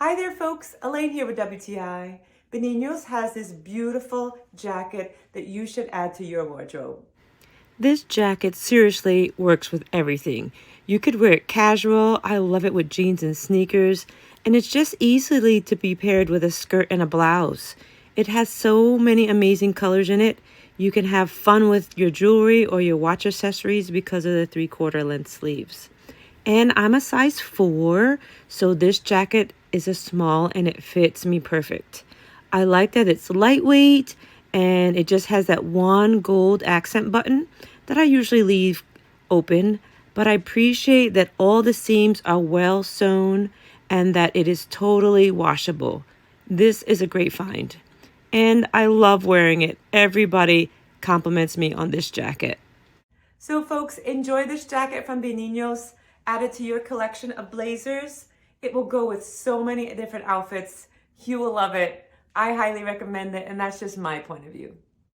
Hi there folks, Elaine here with WTI. Beninos has this beautiful jacket that you should add to your wardrobe. This jacket seriously works with everything. You could wear it casual. I love it with jeans and sneakers. And it's just easily to be paired with a skirt and a blouse. It has so many amazing colors in it. You can have fun with your jewelry or your watch accessories because of the 3/4 length sleeves. And I'm a size 4, so this jacket is a small and it fits me perfect. I like that it's lightweight and it just has that one gold accent button that I usually leave open, but I appreciate that all the seams are well sewn and that it is totally washable. This is a great find. And I love wearing it. Everybody compliments me on this jacket. So folks, enjoy this jacket from Beninos. Add it to your collection of blazers. It will go with so many different outfits. You will love it. I highly recommend it, and that's just my point of view.